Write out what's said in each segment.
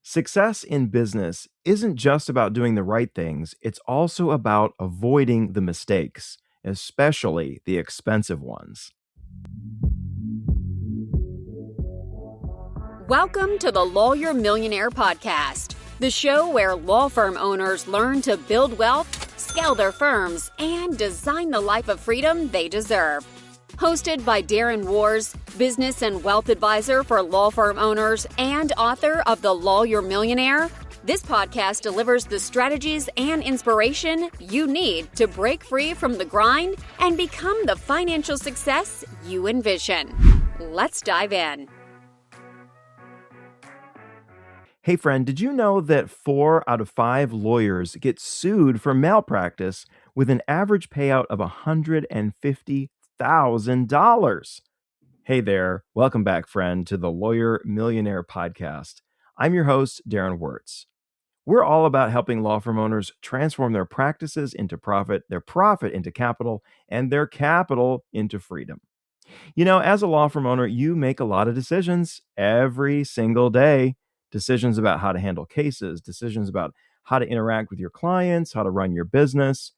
Success in business isn't just about doing the right things, it's also about avoiding the mistakes, especially the expensive ones. Welcome to the Lawyer Millionaire podcast, the show where law firm owners learn to build wealth, scale their firms, and design the life of freedom they deserve. Hosted by Darren Wurz, business and wealth advisor for law firm owners and author of The Lawyer Millionaire, this podcast delivers the strategies and inspiration you need to break free from the grind and become the financial success you envision. Let's dive in. Hey friend, did you know that 4 out of 5 lawyers get sued for malpractice with an average payout of $150,000? Hey there, welcome back friend to the Lawyer Millionaire podcast. I'm your host, Darren Wurz. We're all about helping law firm owners transform their practices into profit, their profit into capital, and their capital into freedom. You know, as a law firm owner, you make a lot of decisions every single day. Decisions about how to handle cases, decisions about how to interact with your clients, how to run your business.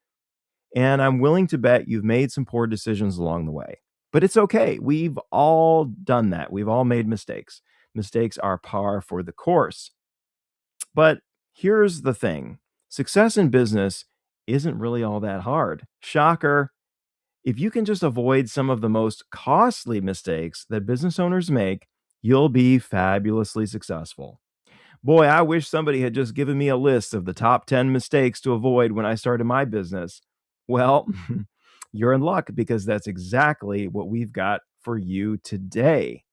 And I'm willing to bet you've made some poor decisions along the way. But it's okay. We've all done that. We've all made mistakes. Mistakes are par for the course. But here's the thing. Success in business isn't really all that hard. Shocker. If you can just avoid some of the most costly mistakes that business owners make, you'll be fabulously successful. Boy, I wish somebody had just given me a list of the top 10 mistakes to avoid when I started my business. Well, you're in luck because that's exactly what we've got for you today.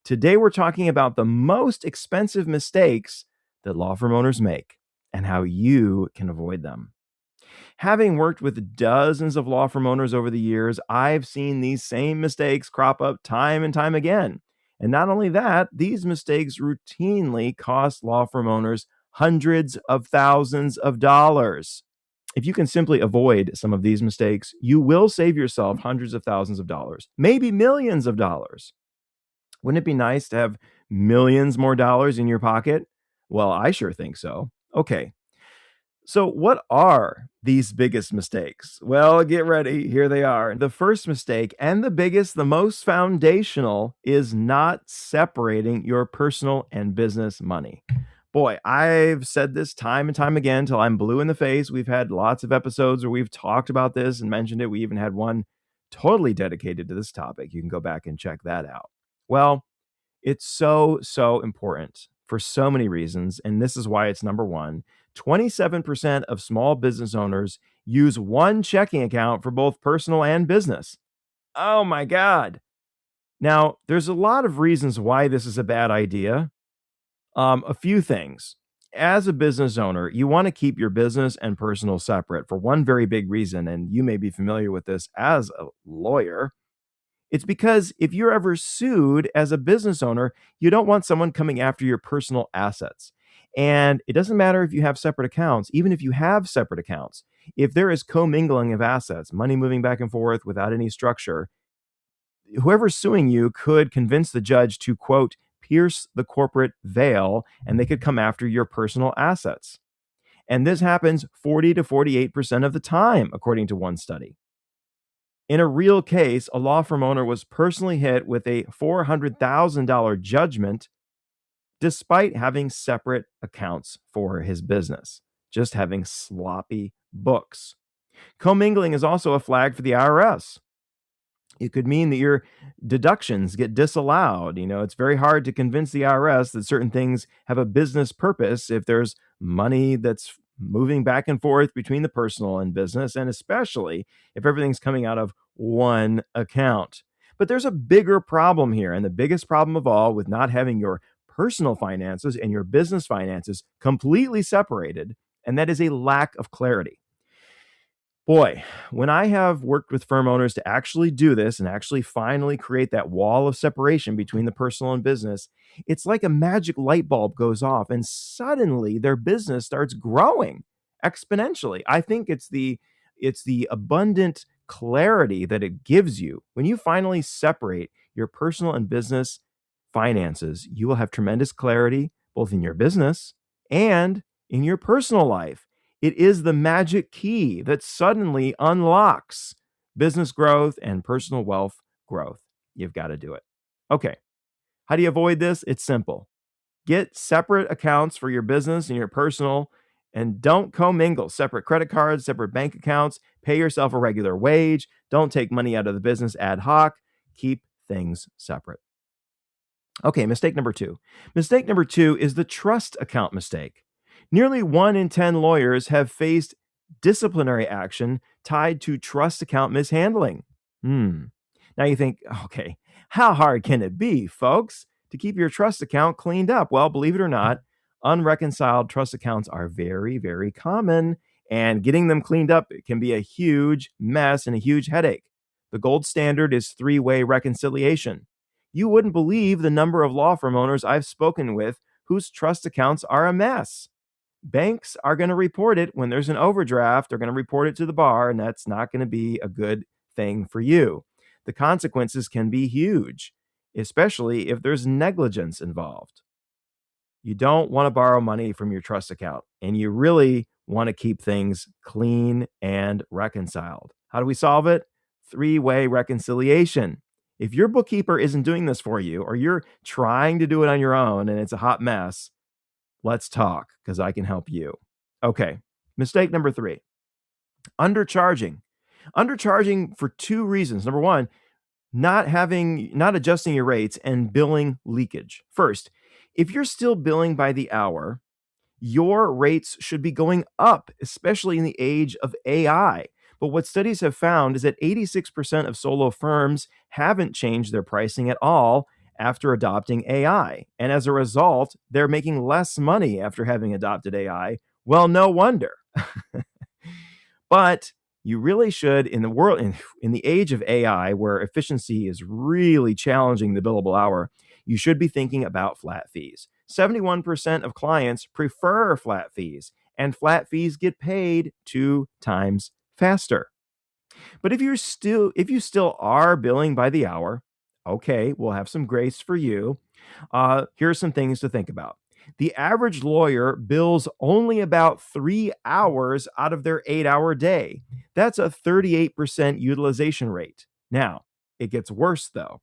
Today, we're talking about the most expensive mistakes that law firm owners make and how you can avoid them. Having worked with dozens of law firm owners over the years, I've seen these same mistakes crop up time and time again. And not only that, these mistakes routinely cost law firm owners hundreds of thousands of dollars. If you can simply avoid some of these mistakes, you will save yourself hundreds of thousands of dollars, maybe millions of dollars. Wouldn't it be nice to have millions more dollars in your pocket? Well, I sure think so. Okay. So what are these biggest mistakes? Well, get ready. Here they are. The first mistake, and the biggest, the most foundational, is not separating your personal and business money. Boy, I've said this time and time again till I'm blue in the face. We've had lots of episodes where we've talked about this and mentioned it. We even had one totally dedicated to this topic. You can go back and check that out. Well, it's so important for so many reasons, and this is why it's number one. 27% of small business owners use one checking account for both personal and business. Oh my God. Now, there's a lot of reasons why this is a bad idea. A few things. As a business owner, you want to keep your business and personal separate for one very big reason, and you may be familiar with this as a lawyer. It's because if you're ever sued as a business owner, you don't want someone coming after your personal assets. And it doesn't matter if you have separate accounts, even if you have separate accounts, if there is commingling of assets, money moving back and forth without any structure, whoever's suing you could convince the judge to, quote, pierce the corporate veil, and they could come after your personal assets. And this happens 40 to 48% of the time, according to one study. In a real case, a law firm owner was personally hit with a $400,000 judgment despite having separate accounts for his business, just having sloppy books. Commingling is also a flag for the IRS. It could mean that your deductions get disallowed. You know, it's very hard to convince the IRS that certain things have a business purpose if there's money that's moving back and forth between the personal and business, and especially if everything's coming out of one account. But there's a bigger problem here, and the biggest problem of all with not having your personal finances and your business finances completely separated, and that is a lack of clarity. Boy, when I have worked with firm owners to actually do this and actually finally create that wall of separation between the personal and business, it's like a magic light bulb goes off and suddenly their business starts growing exponentially. I think it's the abundant clarity that it gives you. When you finally separate your personal and business finances, you will have tremendous clarity both in your business And in your personal life, it is the magic key that suddenly unlocks business growth and personal wealth growth. You've got to do it. Okay. How do you avoid this? It's simple. Get separate accounts for your business and your personal, and don't commingle. Separate credit cards, separate bank accounts. Pay yourself a regular wage. Don't take money out of the business ad hoc. Keep things separate. Okay, mistake number two. Mistake number two is the trust account mistake. Nearly 1 in 10 lawyers have faced disciplinary action tied to trust account mishandling. Now you think, okay, how hard can it be, folks, to keep your trust account cleaned up? Well, believe it or not, unreconciled trust accounts are very, very common, and getting them cleaned up can be a huge mess and a huge headache. The gold standard is three-way reconciliation. You wouldn't believe the number of law firm owners I've spoken with whose trust accounts are a mess. Banks are going to report it when there's an overdraft. They're going to report it to the bar, and that's not going to be a good thing for you. The consequences can be huge, especially if there's negligence involved. You don't want to borrow money from your trust account, and you really want to keep things clean and reconciled. How do we solve it? Three-way reconciliation. If your bookkeeper isn't doing this for you, or you're trying to do it on your own and it's a hot mess, let's talk, because I can help you. Okay, mistake number three, undercharging. Undercharging for two reasons. Number one, not adjusting your rates and billing leakage. First, if you're still billing by the hour, your rates should be going up, especially in the age of AI. But what studies have found is that 86% of solo firms haven't changed their pricing at all after adopting AI. And as a result, they're making less money after having adopted AI. Well, no wonder. But you really should, in the age of AI, where efficiency is really challenging the billable hour, you should be thinking about flat fees. 71% of clients prefer flat fees, and flat fees get paid 2 times faster. But if you still are billing by the hour, okay, we'll have some grace for you. Here are some things to think about. The average lawyer bills only about 3 hours out of their 8-hour day. That's a 38% utilization rate. Now, it gets worse though.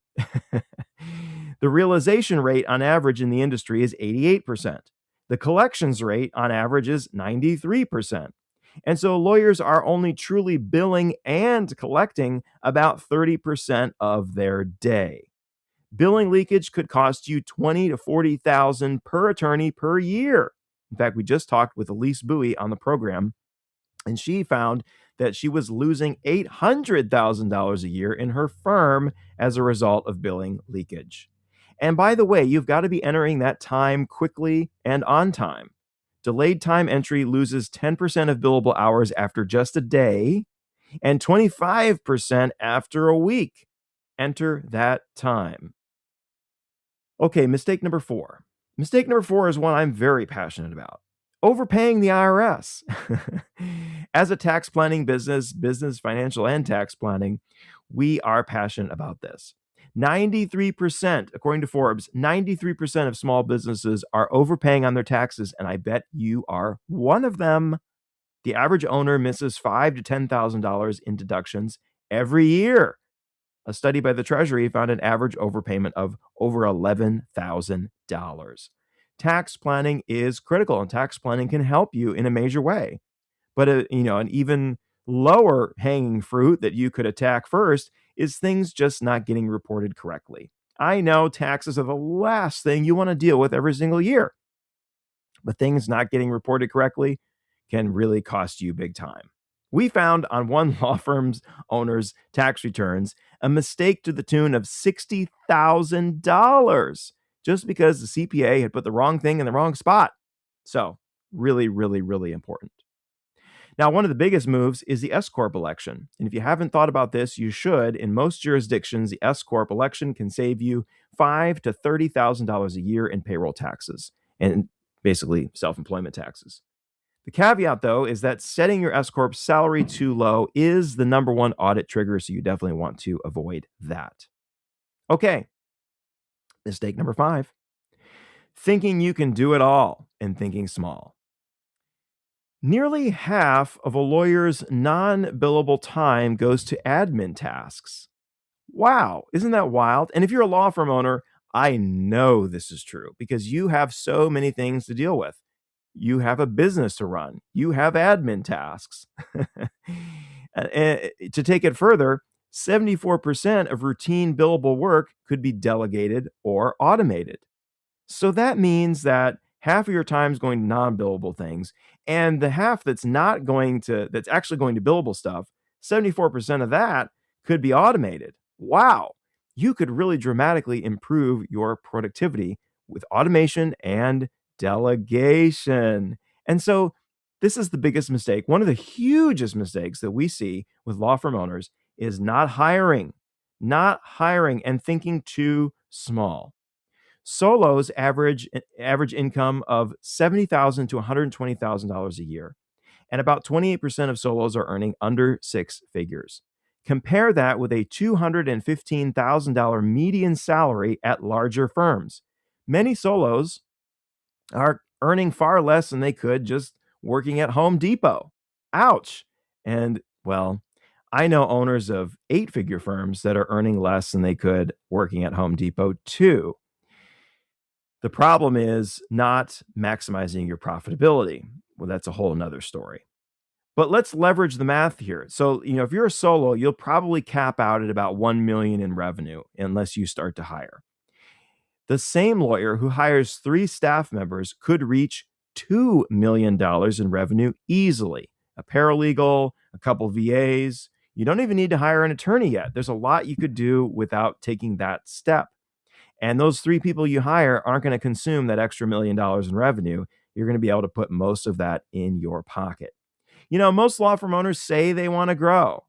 The realization rate on average in the industry is 88%. The collections rate on average is 93%. And so lawyers are only truly billing and collecting about 30% of their day. Billing leakage could cost you $20,000 to $40,000 per attorney per year. In fact, we just talked with Elise Bowie on the program, and she found that she was losing $800,000 a year in her firm as a result of billing leakage. And by the way, you've got to be entering that time quickly and on time. Delayed time entry loses 10% of billable hours after just a day and 25% after a week. Enter that time. Okay, mistake number four. Mistake number four is one I'm very passionate about. Overpaying the IRS. As a tax planning business, financial, and tax planning, we are passionate about this. 93%, according to Forbes, 93% of small businesses are overpaying on their taxes, and I bet you are one of them. The average owner misses $5,000 to $10,000 in deductions every year. A study by the Treasury found an average overpayment of over $11,000. Tax planning is critical, and tax planning can help you in a major way. But an even lower hanging fruit that you could attack first is things just not getting reported correctly. I know taxes are the last thing you want to deal with every single year, but things not getting reported correctly can really cost you big time. We found on one law firm's owner's tax returns a mistake to the tune of $60,000 just because the CPA had put the wrong thing in the wrong spot. So really, really, really important. Now, one of the biggest moves is the S-Corp election. And if you haven't thought about this, you should. In most jurisdictions, the S-Corp election can save you $5,000 to $30,000 a year in payroll taxes and basically self-employment taxes. The caveat, though, is that setting your S-Corp salary too low is the number one audit trigger, so you definitely want to avoid that. Okay, mistake number 5. thinking you can do it all and thinking small. Nearly half of a lawyer's non-billable time goes to admin tasks. Wow, isn't that wild? And if you're a law firm owner, I know this is true because you have so many things to deal with. You have a business to run, you have admin tasks. And to take it further, 74% of routine billable work could be delegated or automated. So that means that half of your time is going to non-billable things, and the half that's actually going to billable stuff, 74% of that could be automated. Wow. You could really dramatically improve your productivity with automation and delegation. And so this is the biggest mistake. One of the hugest mistakes that we see with law firm owners is not hiring and thinking too small. Solos average income of $70,000 to $120,000 a year, and about 28% of solos are earning under six figures. Compare that with a $215,000 median salary at larger firms. Many solos are earning far less than they could just working at Home Depot. Ouch. And well, I know owners of eight-figure firms that are earning less than they could working at Home Depot too. The problem is not maximizing your profitability. Well, that's a whole nother story. But let's leverage the math here. So, if you're a solo, you'll probably cap out at about 1 million in revenue unless you start to hire. The same lawyer who hires 3 staff members could reach $2 million in revenue easily. A paralegal, a couple VAs. You don't even need to hire an attorney yet. There's a lot you could do without taking that step. And those 3 people you hire aren't going to consume that extra $1 million in revenue. You're going to be able to put most of that in your pocket. Most law firm owners say they want to grow,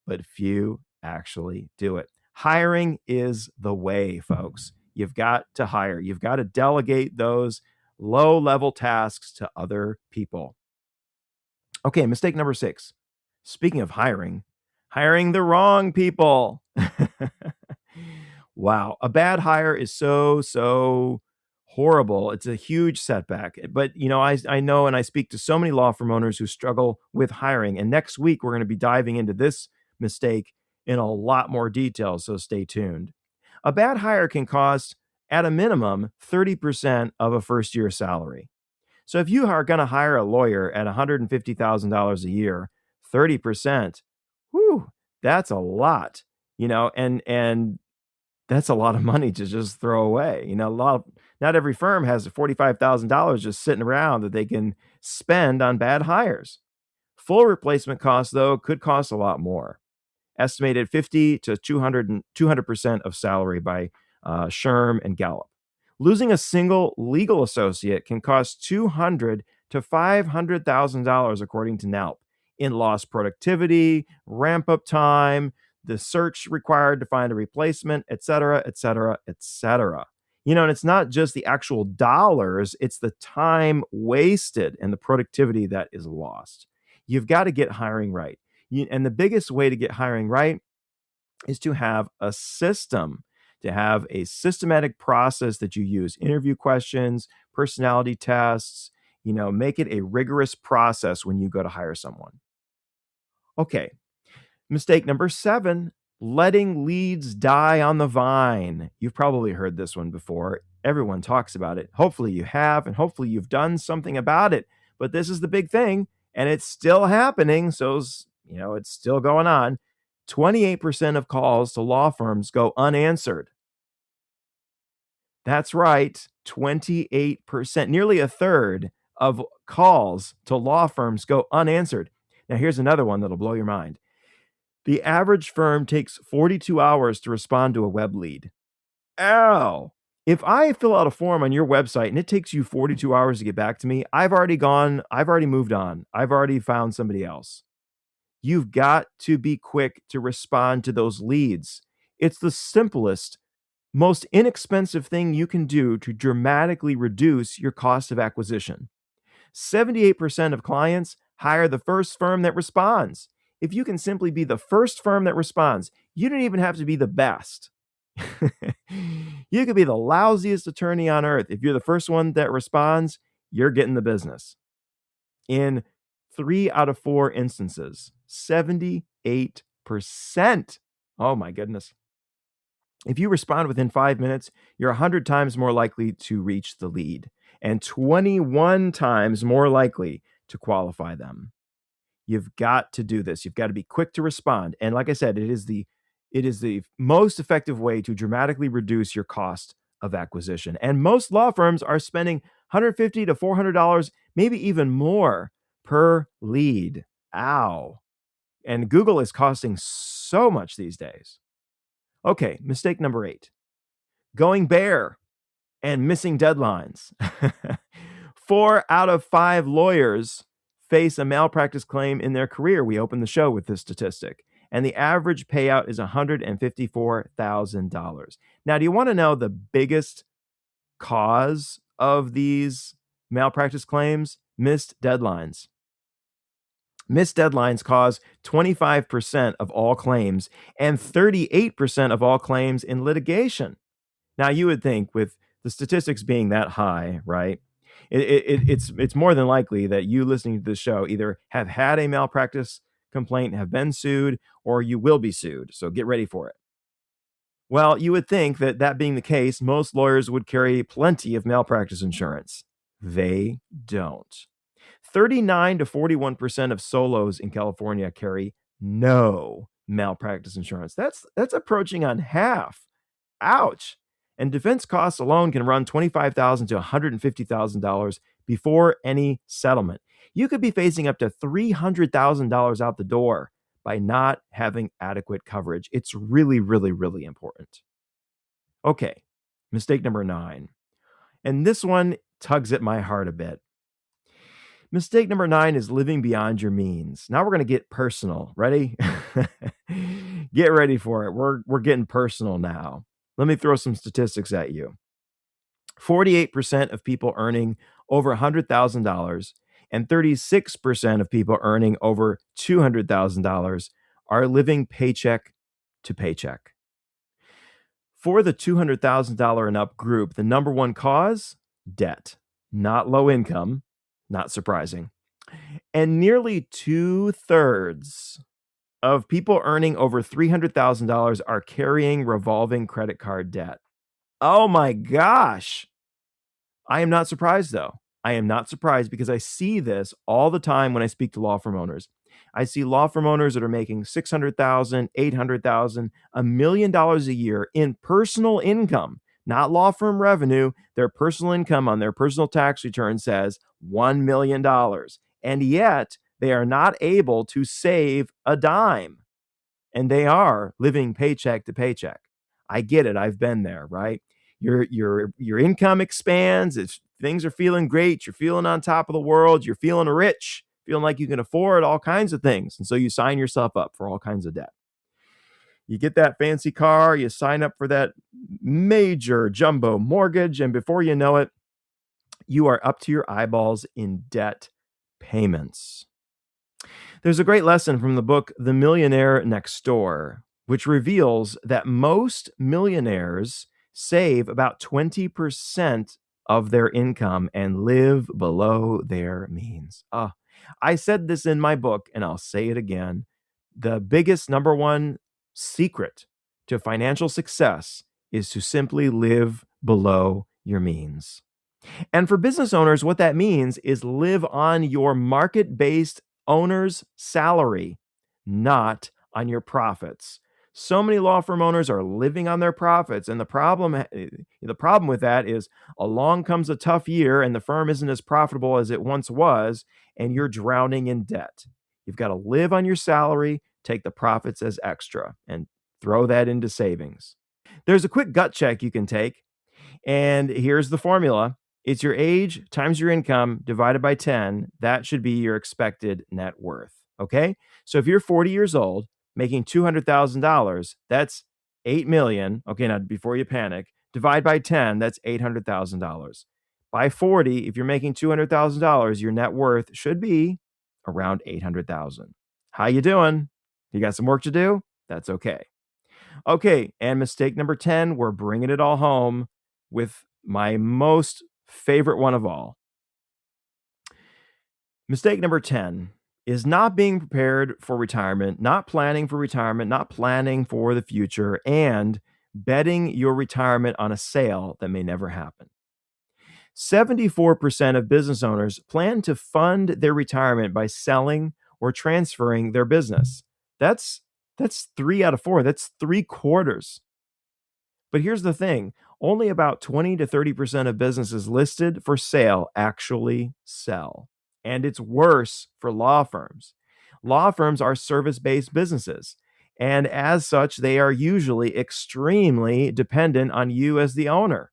but few actually do it. Hiring is the way, folks. You've got to hire. You've got to delegate those low-level tasks to other people. Okay, mistake number 6. Speaking of hiring the wrong people. Wow, a bad hire is so horrible. It's a huge setback. But, I know and I speak to so many law firm owners who struggle with hiring. And next week, we're going to be diving into this mistake in a lot more detail. So stay tuned. A bad hire can cost, at a minimum, 30% of a first year salary. So if you are going to hire a lawyer at $150,000 a year, 30%, whew, that's a lot, and that's a lot of money to just throw away. Not every firm has $45,000 just sitting around that they can spend on bad hires. Full replacement costs, though, could cost a lot more. Estimated 50 to 200% of salary by Sherm and Gallup. Losing a single legal associate can cost $200,000 to $500,000, according to NALP, in lost productivity, ramp-up time, the search required to find a replacement, et cetera, et cetera, et cetera. And it's not just the actual dollars, it's the time wasted and the productivity that is lost. You've got to get hiring right. And the biggest way to get hiring right is to have a system, to have a systematic process that you use, interview questions, personality tests, make it a rigorous process when you go to hire someone. Okay. Mistake number 7, letting leads die on the vine. You've probably heard this one before. Everyone talks about it. Hopefully you have, and hopefully you've done something about it. But this is the big thing, and it's still happening. So, it's still going on. 28% of calls to law firms go unanswered. That's right, 28%. Nearly a third of calls to law firms go unanswered. Now, here's another one that'll blow your mind. The average firm takes 42 hours to respond to a web lead. Ow! If I fill out a form on your website and it takes you 42 hours to get back to me, I've already moved on. I've already found somebody else. You've got to be quick to respond to those leads. It's the simplest, most inexpensive thing you can do to dramatically reduce your cost of acquisition. 78% of clients hire the first firm that responds. If you can simply be the first firm that responds, you don't even have to be the best. You could be the lousiest attorney on earth. If you're the first one that responds, you're getting the business. In 3 out of 4 instances, 78%. Oh my goodness. If you respond within 5 minutes, you're 100 times more likely to reach the lead and 21 times more likely to qualify them. You've got to do this. You've got to be quick to respond. And like I said, it is the most effective way to dramatically reduce your cost of acquisition. And most law firms are spending $150 to $400, maybe even more per lead. Ow. And Google is costing so much these days. Okay, mistake number 8. Going bare and missing deadlines. 4 out of 5 lawyers face a malpractice claim in their career. We opened the show with this statistic. And the average payout is $154,000. Now, do you want to know the biggest cause of these malpractice claims? Missed deadlines. Missed deadlines cause 25% of all claims and 38% of all claims in litigation. Now, you would think with the statistics being that high, right? It's more than likely that you listening to the show either have had a malpractice complaint, have been sued, or you will be sued. So get ready for it. Well, you would think that that being the case, most lawyers would carry plenty of malpractice insurance. They don't. 39 to 41% of solos in California carry no malpractice insurance. That's approaching on half. Ouch. And defense costs alone can run $25,000 to $150,000 before any settlement. You could be facing up to $300,000 out the door by not having adequate coverage. It's really, really, really important. Okay, mistake number 9. And this one tugs at my heart a bit. Mistake number 9 is living beyond your means. Now we're going to get personal. Ready? Get ready for it. We're getting personal now. Let me throw some statistics at you. 48% of people earning over $100,000 and 36% of people earning over $200,000 are living paycheck to paycheck. For the $200,000 and up group, the number one cause? Debt. Not low income. Not surprising. And nearly 2/3 of people earning over $300,000 are carrying revolving credit card debt. Oh my gosh. I am not surprised, though. I am not surprised because I see this all the time when I speak to law firm owners. I see law firm owners that are making $600,000, $800,000, $1 million a year in personal income, not law firm revenue. Their personal income on their personal tax return says $1 million. And yet they are not able to save a dime. And they are living paycheck to paycheck. I get it. I've been there, right? Your income expands. Things are feeling great. You're feeling on top of the world. You're feeling rich, feeling like you can afford all kinds of things. And so you sign yourself up for all kinds of debt. You get that fancy car, you sign up for that major jumbo mortgage, and before you know it, you are up to your eyeballs in debt payments. There's a great lesson from the book The Millionaire Next Door, which reveals that most millionaires save about 20% of their income and live below their means. I said this in my book, and I'll say it again. The biggest number one secret to financial success is to simply live below your means. And for business owners, what that means is live on your market-based owner's salary, not on your profits. So many law firm owners are living on their profits, and the problem with that is along comes a tough year and the firm isn't as profitable as it once was, and you're drowning in debt. You've got to live on your salary, take the profits as extra, and throw that into savings. There's a quick gut check you can take, and here's the formula. It's your age times your income divided by 10. That should be your expected net worth, okay? So if you're 40 years old, making $200,000, that's $8 million. Okay, now before you panic, divide by 10, that's $800,000. By 40, if you're making $200,000, your net worth should be around $800,000. How you doing? You got some work to do? That's okay. Okay, and mistake number 10, we're bringing it all home with my most favorite one of all. Mistake number 10 is not being prepared for retirement, not planning for retirement, not planning for the future, and betting your retirement on a sale that may never happen. 74% of business owners plan to fund their retirement by selling or transferring their business. That's 3 out of 4. That's 3/4. But here's the thing, only about 20 to 30% of businesses listed for sale actually sell. And it's worse for law firms. Law firms are service-based businesses, and as such, they are usually extremely dependent on you as the owner.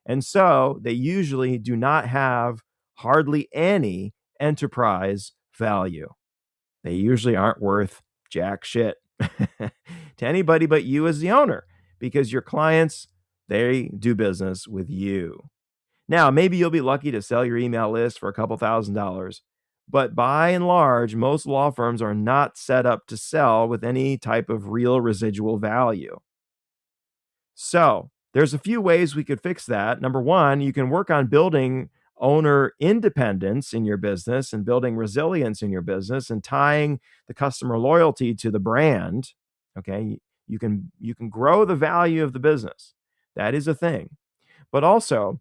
And so they usually do not have hardly any enterprise value. They usually aren't worth jack shit to anybody but you as the owner, because your clients, they do business with you. Now, maybe you'll be lucky to sell your email list for a couple $1,000s, but by and large, most law firms are not set up to sell with any type of real residual value. So, there's a few ways we could fix that. Number one, you can work on building owner independence in your business and building resilience in your business and tying the customer loyalty to the brand. Okay, you can grow the value of the business. That is a thing. But also,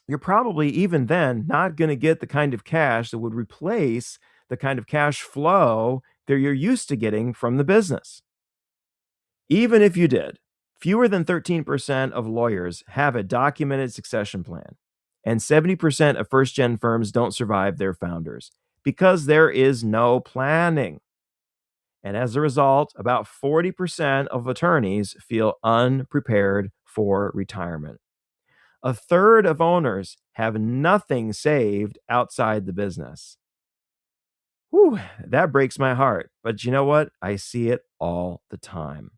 you're probably even then not going to get the kind of cash that would replace the kind of cash flow that you're used to getting from the business. Even if you did, fewer than 13% of lawyers have a documented succession plan, and 70% of first-gen firms don't survive their founders because there is no planning. And as a result, about 40% of attorneys feel unprepared for retirement. A third of owners have nothing saved outside the business. Whew, that breaks my heart. But you know what? I see it all the time.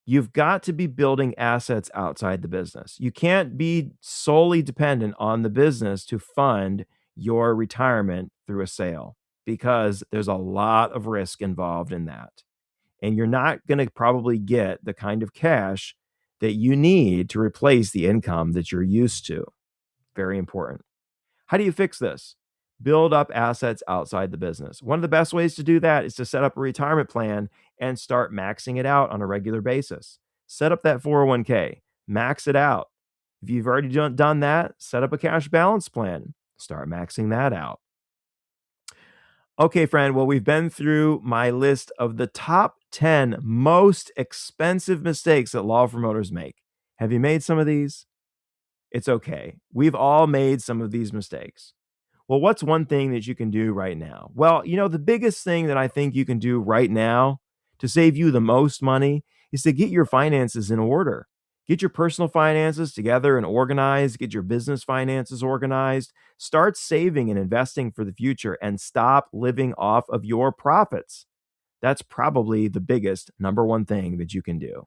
You've got to be building assets outside the business. You can't be solely dependent on the business to fund your retirement through a sale, because there's a lot of risk involved in that. And you're not going to probably get the kind of cash that you need to replace the income that you're used to. Very important. How do you fix this? Build up assets outside the business. One of the best ways to do that is to set up a retirement plan and start maxing it out on a regular basis. Set up that 401k, max it out. If you've already done that, set up a cash balance plan, start maxing that out. Okay, friend, well, we've been through my list of the top 10 most expensive mistakes that law firm owners make. Have you made some of these? It's okay. We've all made some of these mistakes. Well, what's one thing that you can do right now? Well, the biggest thing that I think you can do right now to save you the most money is to get your finances in order. Get your personal finances together and organized. Get your business finances organized. Start saving and investing for the future and stop living off of your profits. That's probably the biggest number one thing that you can do.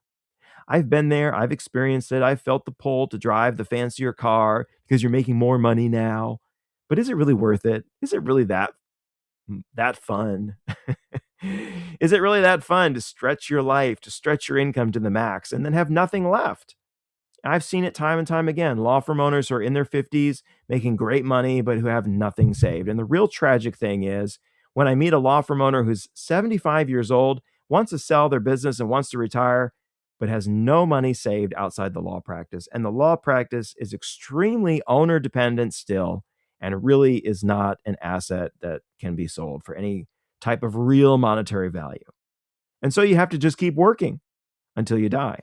I've been there. I've experienced it. I've felt the pull to drive the fancier car because you're making more money now. But is it really worth it? Is it really that fun? Is it really that fun to stretch your life, to stretch your income to the max and then have nothing left? I've seen it time and time again. Law firm owners who are in their 50s making great money, but who have nothing saved. And the real tragic thing is when I meet a law firm owner who's 75 years old, wants to sell their business and wants to retire, but has no money saved outside the law practice. And the law practice is extremely owner dependent still, and really is not an asset that can be sold for any type of real monetary value. And so you have to just keep working until you die.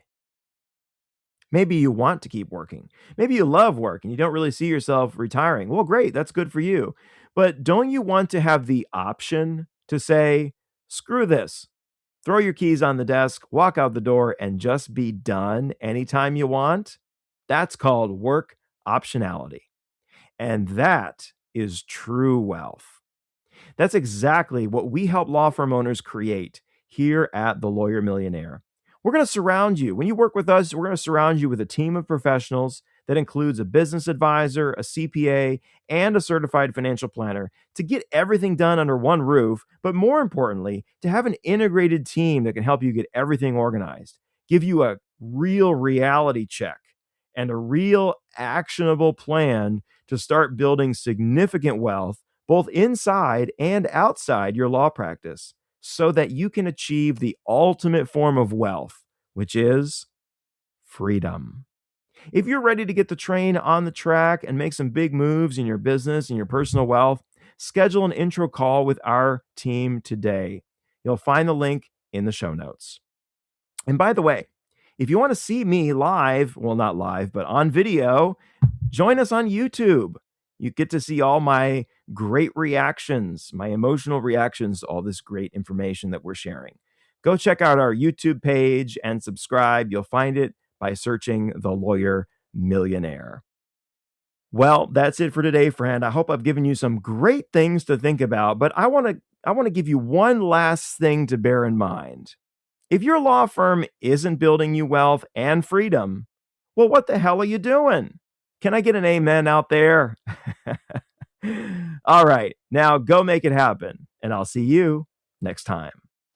Maybe you want to keep working. Maybe you love work and you don't really see yourself retiring. Well, great, that's good for you. But don't you want to have the option to say, screw this, throw your keys on the desk, walk out the door, and just be done anytime you want? That's called work optionality. And that is true wealth. That's exactly what we help law firm owners create here at The Lawyer Millionaire. We're going to surround you. When you work with us, we're going to surround you with a team of professionals that includes a business advisor, a CPA, and a certified financial planner to get everything done under one roof, but more importantly, to have an integrated team that can help you get everything organized. give you a real reality check and a real actionable plan to start building significant wealth, both inside and outside your law practice, so that you can achieve the ultimate form of wealth, which is freedom. If you're ready to get the train on the track and make some big moves in your business and your personal wealth, schedule an intro call with our team today. You'll find the link in the show notes. And by the way, if you want to see me live, well, not live, but on video, join us on YouTube. You get to see all my great reactions, my emotional reactions to all this great information that we're sharing. Go check out our YouTube page and subscribe. You'll find it by searching The Lawyer Millionaire. Well, that's it for today, friend. I hope I've given you some great things to think about, but I want to give you one last thing to bear in mind. If your law firm isn't building you wealth and freedom, well, what the hell are you doing? Can I get an amen out there? All right, now go make it happen, and I'll see you next time.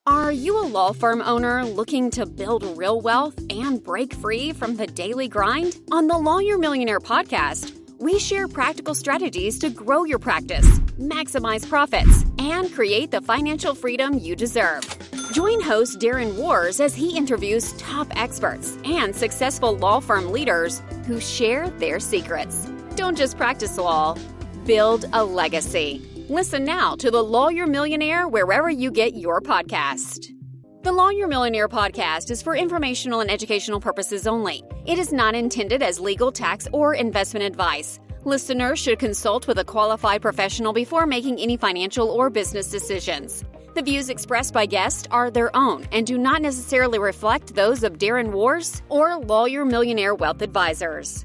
Are you a law firm owner looking to build real wealth and break free from the daily grind? On the Lawyer Millionaire podcast, we share practical strategies to grow your practice, maximize profits, and create the financial freedom you deserve. Join host Darren Wurz as he interviews top experts and successful law firm leaders who share their secrets. Don't just practice law, build a legacy. Listen now to The Lawyer Millionaire wherever you get your podcast. The Lawyer Millionaire podcast is for informational and educational purposes only. It is not intended as legal, tax, or investment advice. Listeners should consult with a qualified professional before making any financial or business decisions. The views expressed by guests are their own and do not necessarily reflect those of Darren Wurz or Lawyer Millionaire Wealth Advisors.